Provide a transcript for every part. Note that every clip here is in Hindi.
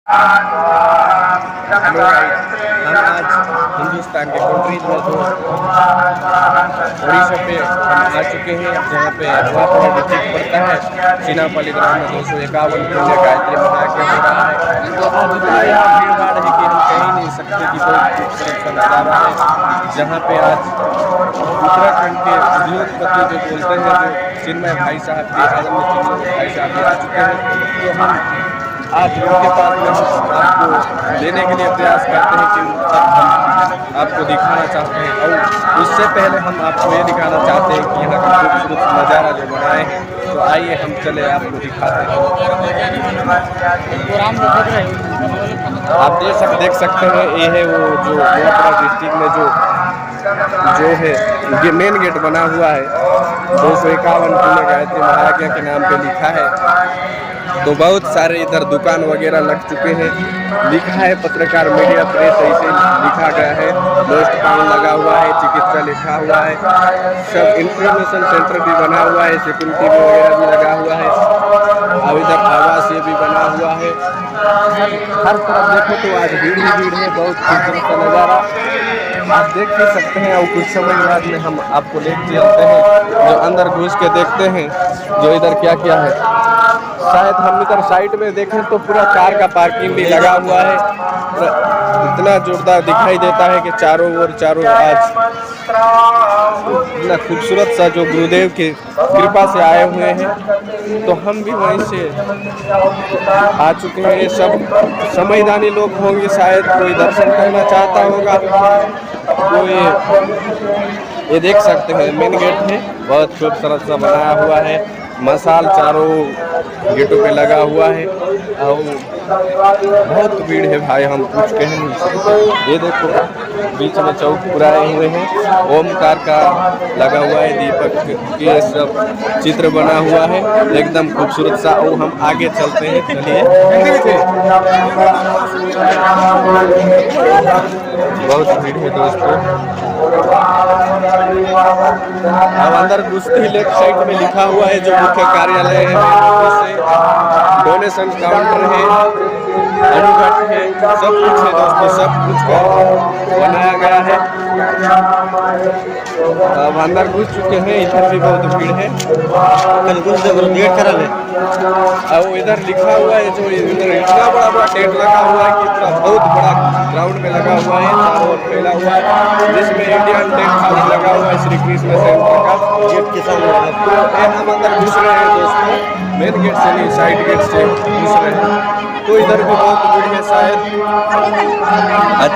हेलो गाइस, हम आज हिंदुस्तान के कंट्रीज में जो उड़ीसा पे हम आ चुके हैं, जहाँ पे नवापड़ा डिस्ट्रिक्ट पड़ता है। सीनापल्ली ग्राम में 251 पुण्य गायत्री मनाया हो रहा है। तो आज इतना यहाँ भीड़ भाड़ है कि हम कह ही नहीं सकते कि बहुत खूबसूरत सा नज़ारा है, जहाँ पे आज उत्तराखंड के उद्योगपति जो बोलते हैं, जो चिन्मय भाई साहब के आदरणीय चिन्मय भाई साहब आ चुके हैं। तो हम आज उनके पास में आपको लेने के लिए प्रयास करते हैं कि सब हम आपको दिखाना चाहते हैं। और उससे पहले हम आपको ये दिखाना चाहते हैं कि यहाँ का खूबसूरत नज़ारा जो बनाए हैं। तो आइए हम चले आपको दिखाते हैं। आप देख सकते हैं, ये है वो जो नवापड़ा डिस्ट्रिक्ट में जो है ये मेन गेट बना हुआ है। 251 पुण्य गायत्री महाराज के नाम पे लिखा है। तो बहुत सारे इधर दुकान वगैरह लग चुके हैं। लिखा है पत्रकार मीडिया प्रेस, ऐसे लिखा गया है। वेस्ट पॉइंट लगा हुआ है, चिकित्सा लिखा हुआ है, सब इंफॉर्मेशन सेंटर भी बना हुआ है, सिक्योरिटी वगैरह भी लगा हुआ है। और इधर आवास ये भी बना हुआ है। हर तरफ देखो तो आज भीड़ ही भीड़ है। बहुत खूबसूरत का नज़ारा आप देख भी सकते हैं। और कुछ समय बाद में हम आपको लेके चलते हैं, जो अंदर घुस के देखते हैं जो इधर क्या क्या है। शायद हम इधर साइड में देखें तो पूरा कार का पार्किंग भी लगा हुआ है। इतना जोरदार दिखाई देता है कि चारों ओर आज इतना खूबसूरत सा जो गुरुदेव की कृपा से आए हुए हैं। तो हम भी वहीं से आ चुके हैं। ये सब समयदानी लोग होंगे, शायद कोई दर्शन करना चाहता होगा। कोई ये देख सकते हैं मेन गेट है, बहुत खूबसूरत सा बनाया हुआ है। मसाल चारों गेटों पे लगा हुआ है। और बहुत भीड़ है भाई, हम कुछ कह नहीं सकते। ये देखो बीच में चौक पुराए हुए हैं, ओमकार का लगा हुआ है, दीपक के सब चित्र बना हुआ है, एकदम खूबसूरत सा। और हम आगे चलते हैं, चलिए। बहुत भीड़ है दोस्तों। अब अंदर घुसते ही लेफ्ट साइड में लिखा हुआ है जो मुख्य कार्यालय है, डोनेशन काउंटर है, अनुघट है, सब कुछ है दोस्तों। सब कुछ का बनाया गया है। अब अंदर घुस चुके हैं। इधर भी बहुत भीड़ है। और इधर लिखा हुआ है जो इधर इतना बड़ा टेंट लगा हुआ है कि पूरा बहुत बड़ा ग्राउंड में लगा हुआ है, चारों ओर फैला हुआ है, जिसमें इंडियन टेंट हाउस लगा हुआ है श्री कृष्ण सेंटर का गेट के सामने। हम अंदर घुस रहे हैं दोस्तों, मेन गेट से नहीं, साइड गेट से घुस रहे हैं। तो इधर भी बहुत भीड़ है। शायद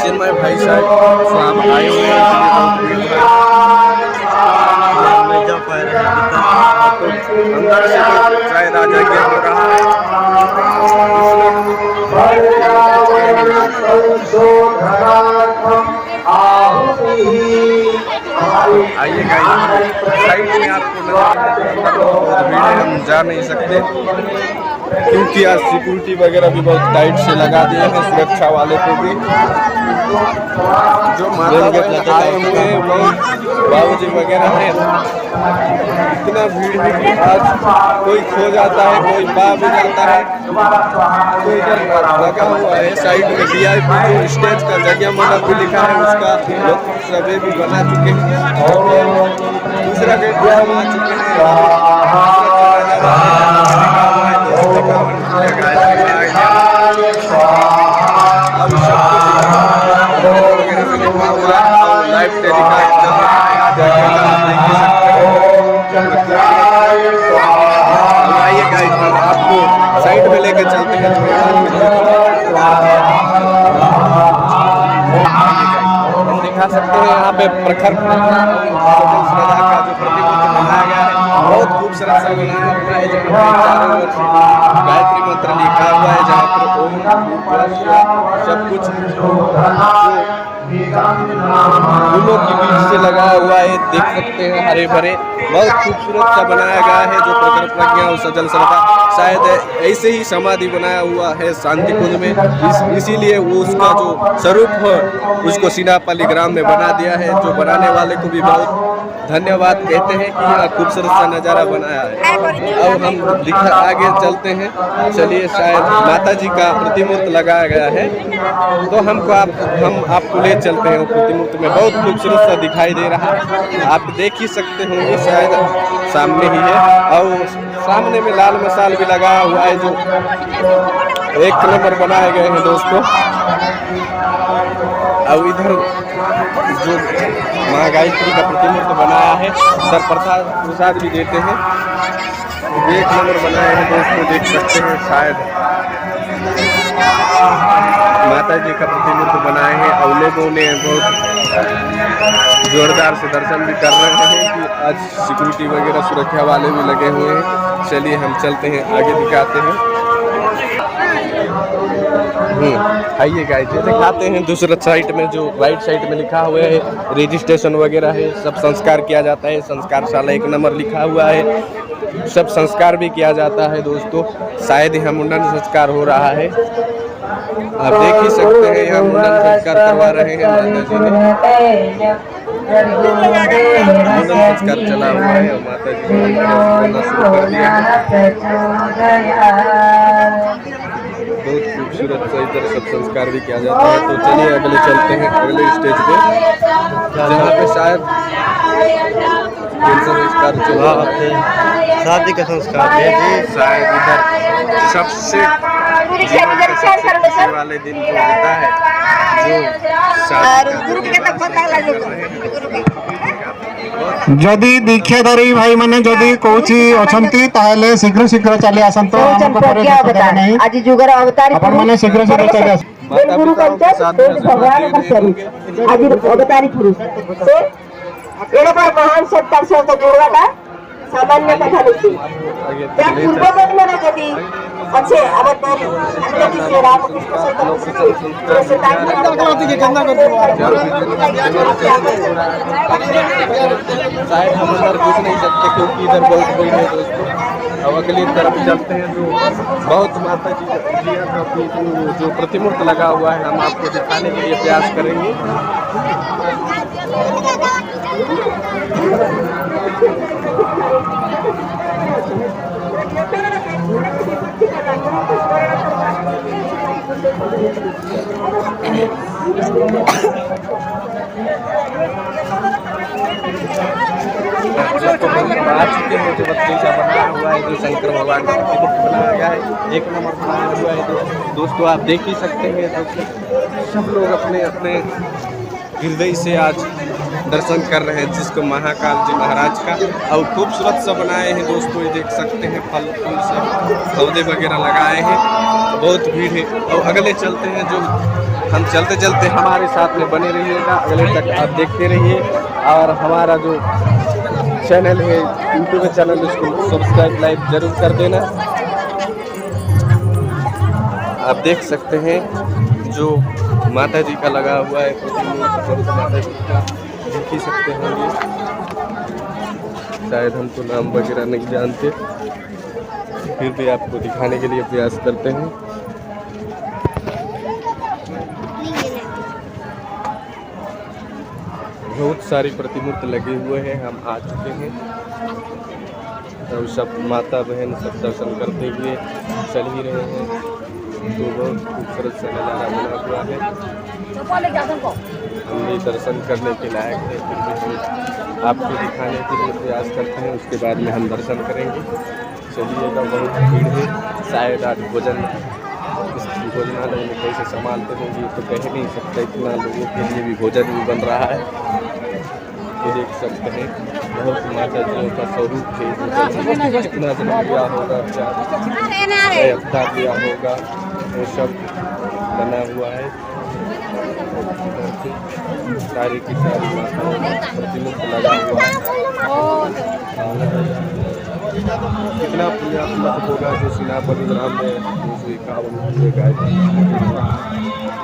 चिन्मय भाई साहब आए हुए हैं, इसलिए बहुत भीड़ है। अंदर से शायद आ जाएंगे हो रहा है। आइए गाइस, साइड में आपको बहुत भीड़ है, हम जा नहीं सकते क्योंकि आज सिक्योरिटी वगैरह भी बहुत टाइट से लगा दिए हैं, सुरक्षा वाले को भी। जो माता आए हुए हैं वो बाबूजी वगैरह हैं। इतना भीड़ है कि आज कोई खो जाता है, कोई पा भी जाता है। तो इधर लगा हुआ है साइड में VIP जो स्टेज का जगह मंडप भी लिखा है, उसका लोग सभी भी बना चुके हैं। और दूसरा गेट भी हम आ चुके हैं। लाइव टेलीकास्ट चल रहा है। आइए गाइस, हम आपको साइड में लेके चलते हैं। हम दिखा सकते हैं यहाँ पे प्रखर का जो प्रतिमूर्ति बनाया गया है, बहुत खूबसूरत सा बनाया हुआ है। जहाँ चारों ओर गायत्री मंत्र लिखा हुआ है, जहाँ पर ओम सब कुछ फूलों की बीच से लगाया हुआ है। देख सकते हैं हरे भरे, बहुत खूबसूरत सा बनाया गया है। जो प्रखर प्रज्ञा और सजल श्रद्धा, शायद ऐसे ही समाधि बनाया हुआ है शांति कुंज में। इसीलिए वो उसका जो स्वरूप है उसको सीनापल्ली ग्राम में बना दिया है। जो बनाने वाले को भी बहुत धन्यवाद कहते हैं कि यहाँ खूबसूरत सा नज़ारा बनाया है। अब हम आगे चलते हैं। चलिए, शायद माता जी का प्रतिमूर्ति लगाया गया है, तो हम आपको ले चलते हैं। वो प्रतिमूर्ति में बहुत खूबसूरत सा दिखाई दे रहा है, आप देख ही सकते होंगे, शायद सामने ही है। और सामने में लाल मसाल भी लगा हुआ है, जो एक नंबर बनाए गए हैं दोस्तों। अब इधर जो माँ गायत्री का प्रतिमूर्ति बनाया है, सर प्रसाद भी देते हैं, एक नंबर बनाए हैं दोस्तों, देख सकते हैं। शायद माता जी का प्रतिमूर्ति बनाए हैं और लोगों ने बहुत जोरदार से दर्शन भी कर रहे हैं कि आज सिक्योरिटी वगैरह सुरक्षा वाले भी लगे हुए हैं। चलिए हम चलते हैं, आगे दिखाते हैं। आइए गाइस, ये दिखाते हैं दूसरा साइड में, जो राइट साइड में लिखा हुआ है रजिस्ट्रेशन वगैरह है, सब संस्कार किया जाता है। संस्कारशाला 1 नंबर लिखा हुआ है, सब संस्कार भी किया जाता है दोस्तों। शायद यहाँ मुंडन संस्कार हो रहा है, आप देख ही सकते हैं। यहाँ मुंडन संस्कार करवा रहे हैं माता जी ने, मुंडन संस्कार चला हुआ है और माता जी ने शुरू कर दिया है। बहुत खूबसूरत सा इधर सब संस्कार भी किया जाता है। तो चलिए अगले चलते हैं, अगले स्टेज पे, जहाँ पे शायद संस्कार चल रहा है, शादी का संस्कार है जी। शायद इधर सबसे वाले दिन जो होता है, जदि दीक्षाधारी भाई माने जदि कोची अछंती ताले शीघ्र शीघ्र चले आसंतो हमको पर नहीं आज जुगर अवतारी अपन माने शीघ्र शीघ्र चले आस गुरु पंचायत भगवान का स्वरूप आज अवतारी पुरुष से एड़े पर महान सत्तर से जोड़वा का सामान्य कथा लिखी या पूर्व में जदि अच्छे अवतारी अंतति से राम कृष्ण से शायद हम अंदर घुस नहीं सकते क्योंकि इधर बहुत भीड़ है दोस्तों। अब अगली तरफ चलते हैं, जो बहुत माता जी का जो प्रतिमूर्ति लगा हुआ है, हम आपको दिखाने के लिए प्रयास करेंगे। आ चुके हैं, जो बच्चा बनाया हुआ है, जो शंकर भगवान का प्रतिमूर्ति बनाया गया है, 1 नंबर बनाया हुआ है दोस्तों, आप देख ही सकते हैं। सब लोग अपने अपने हृदय से आज दर्शन कर रहे हैं, जिसको महाकाल जी महाराज का, और खूबसूरत सा बनाए हैं दोस्तों। ये देख सकते हैं, फल फूल से पौधे वगैरह लगाए हैं, बहुत भीड़ है। और अगले चलते हैं, जो हम चलते चलते हमारे साथ में बने रहिएगा, अगले तक आप देखते रहिए। और हमारा जो चैनल है यूट्यूब चैनल, उसको सब्सक्राइब लाइक जरूर कर देना। आप देख सकते हैं जो माता जी का लगा हुआ है प्रतिमूर्ति, माता जी का देख ही सकते होंगे। शायद हम तो नाम वगैरह नहीं जानते, फिर भी आपको दिखाने के लिए प्रयास करते हैं। बहुत सारी प्रतिमूर्ति लगे हुए हैं, हम आ चुके हैं। और सब माता बहन सब दर्शन करते हुए चल ही रहे हैं। तो बहुत खूबसूरत सा नज़ारा बना हुआ है, हम ये दर्शन करने के लायक है, फिर भी हम आपको दिखाने के लिए प्रयास करते हैं। उसके बाद में हम दर्शन करेंगे। चलिएगा, बहुत भीड़ है, शायद आज भोजनालय में कैसे संभालते होंगे तो कह नहीं सकता, इतना लोगों के लिए भी भोजन भी बन रहा है। ये देख सकते हैं, बहुत माता जी का स्वरूप है, कितना जन्म लिया होगा, क्या दिया होगा, वो सब बना हुआ है। सारी की सारी माता प्रतिमूर्ति लगा हुआ है। कितना पुण्यात्मक होगा जो सीना परिग्राम में 251 गायत्री,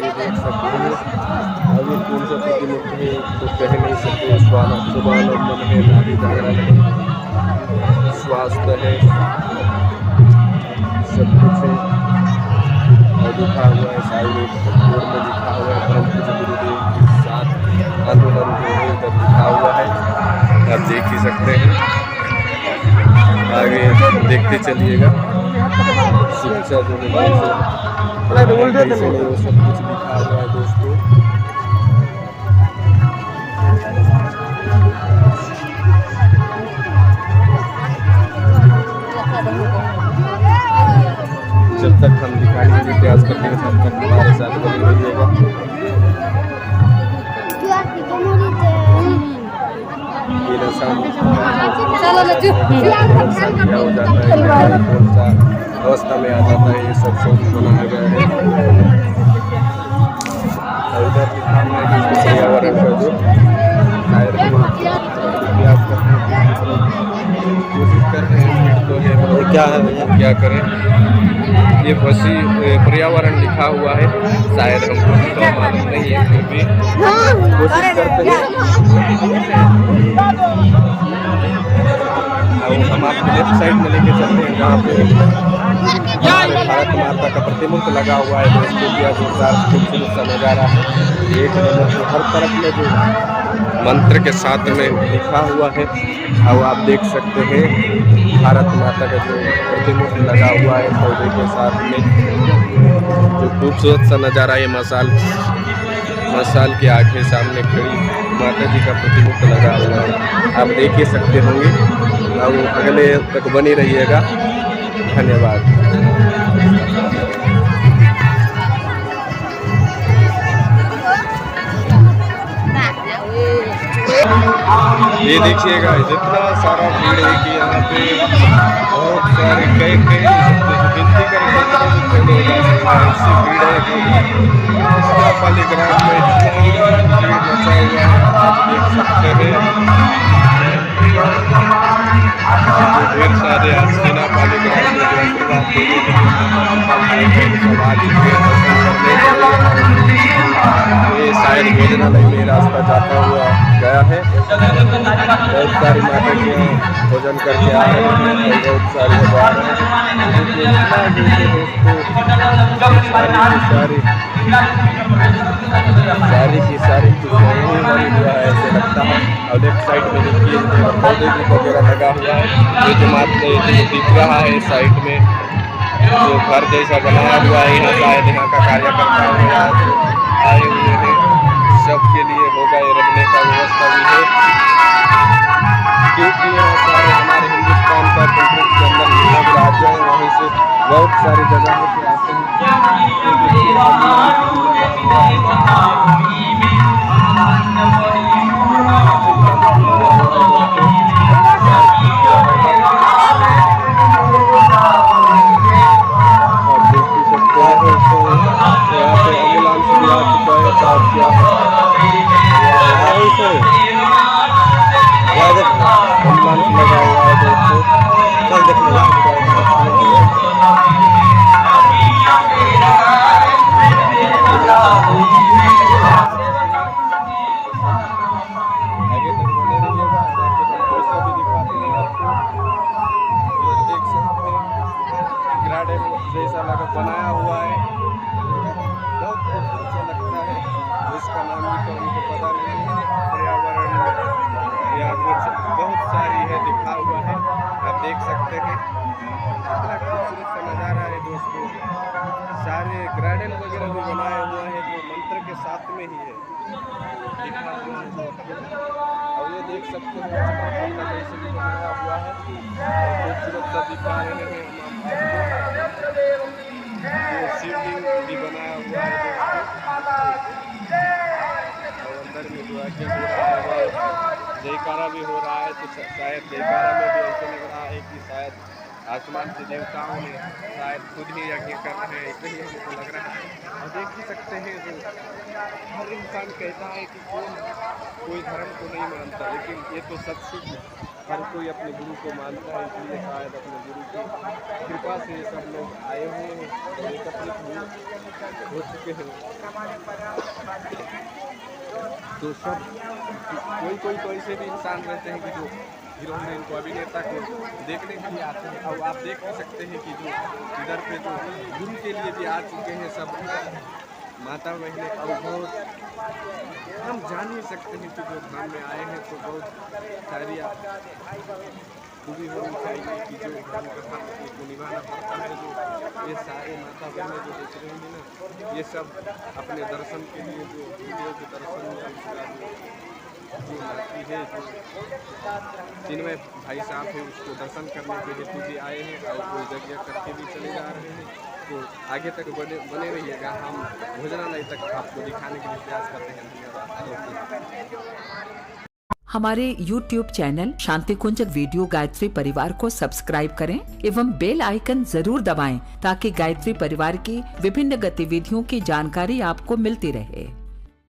ये देख सकते हैं। अब ये कौन सा प्रतिमूर्ति है तो कह नहीं सकते। स्वानंद है, नारी जागरण है, स्वास्थ्य है, सब कुछ है। और लिखा हुआ है साइड बोर्ड में लिखा हुआ है परम पूज्य गुरुदेव के साथ आंदोलन जो है इधर लिखा हुआ है। आप देख ही सकते हैं। आगे देखते चलिएगा। शिक्षा जो है कैसे नहीं वो सब कुछ लिखा हुआ है दोस्तों। जब तक हम दिखाने की प्रयास करते हैं तब तक हमारे साथ बने रहिएगा। ये नशा क्या हो जाता है, कौन सा अवस्था में आ जाता है, ये सब शोध बनाया गया है। इधर लिखा हुआ है कि पर्यावरण का जो शायद हम प्रयास करते हैं, कोशिश कर रहे हैं तो ये क्या है भैया क्या करें। ये वसी पर्यावरण लिखा हुआ है, शायद हमको तो मालूम नहीं है, फिर भी कोशिश करते हैं। हम आपको लेफ्ट साइड में लेके चलते हैं जहाँ पे भारत माता का प्रतिमूर्ति लगा हुआ है दोस्तों। क्या जोरदार खूबसूरत सा नज़ारा है। एक नंबर हर तरफ में जो मंत्र के साथ में लिखा हुआ है और आप देख सकते हैं भारत माता का जो प्रतिमूर्ति लगा हुआ है पौधे के साथ में। जो खूबसूरत सा नज़ारा है, मसाल के आगे सामने खड़ी माता जी का प्रतिमूर्ति लगा हुआ है, आप देख ही सकते होंगे। और अगले तक बनी रहिएगा। धन्यवाद। ये देखिएगा जितना सारा भीड़ है कि यहाँ पे बहुत सारे कई गिनती करके ऐसी भीड़ है कि पालीग्राम में इतना भीड़ मचा हुआ है, आप देख सकते हैं। ढेर सारे हसीना पालीग्राम में जो ये शायद भोजनालय में रास्ता जाता हुआ गया है। बहुत सारी माता जी भोजन करके आ रहे हैं, बहुत सारे आ रहे हैं। सारी वाली हुआ है ऐसे लगता है। और लेफ्ट साइड में देखिए पौधे भी वगैरह लगा हुआ है। ये जो मात्र दिख रहा है साइड में जो घर जैसा बनाया हुआ है, यहाँ शायद यहाँ का कार्यकर्ता आए हुए हैं। सबके लिए होगा ये रहने का व्यवस्था भी है, क्योंकि यहाँ सारे हमारे हिंदुस्तान का कंट्री के अंदर राज्य है, वहीं से बहुत सारी जगहों पे आते हैं। जैसा लगा बनाया हुआ है, बहुत खूबसूरत सा लगता है। जिसका नाम भी तो हमको पता नहीं है। पर्यावरण या कुछ बहुत सारी है लिखा हुआ है, आप देख सकते हैं। कितना खूबसूरत सा नज़ारा है दोस्तों। सारे गार्डन वगैरह भी बनाए हुए हैं जो मंत्र के साथ में ही है लिखा हुआ है। और ये देख सकते हैं कैसे भी बनाया हुआ है, खूबसूरत सा दिखा रहे हैं। शिवलिंग भी बनाया हुआ है और अंदर में जो आगे हो रहा है जयकारा भी हो रहा है। तो शायद जयकारा में भी ऐसे लग रहा है कि शायद आसमान से देवताओं ने शायद खुद ही यज्ञ कर रहे हैं, ऐसे ही हमको लग रहा है। और देख ही सकते हैं जो हर इंसान कहता है कि कोई धर्म को नहीं मानता, लेकिन ये तो सच हर कोई अपने गुरु को मानता है। इसलिए शायद अपने गुरु की कृपा से सब लोग आए हुए हैं, एकत्रित हो चुके हैं। तो सब कोई तो ऐसे भी इंसान रहते हैं कि जो हीरो हीरोइन को अभिनेता को देखने के लिए आते हैं। और आप देख सकते हैं कि जो इधर पे जो गुरु के लिए भी आ चुके हैं सब माता बहनें और बहुत हम जान ही सकते हैं कि जो धाम में आए हैं तो बहुत सारी खूबी होनी चाहिए कि जो धाम कथा को निभाना पड़ता है। जो ये सारे माता बहनें जो देख रही हैं ना, ये सब अपने दर्शन के लिए जो वीडियो के दर्शन या उसका जो लड़की है जो जिनमें भाई साहब है उसको दर्शन करने के हेतु भी आए हैं और कोई जगह करके भी चले जा रहे हैं। तो आगे तक बने रहिएगा, हम भोजनालय तक आपको दिखाने के लिए प्रयास करते हैं। धन्यवाद। हमारे YouTube चैनल शांति कुंज वीडियो गायत्री परिवार को सब्सक्राइब करें एवं बेल आइकन जरूर दबाएं ताकि गायत्री परिवार की विभिन्न गतिविधियों की जानकारी आपको मिलती रहे।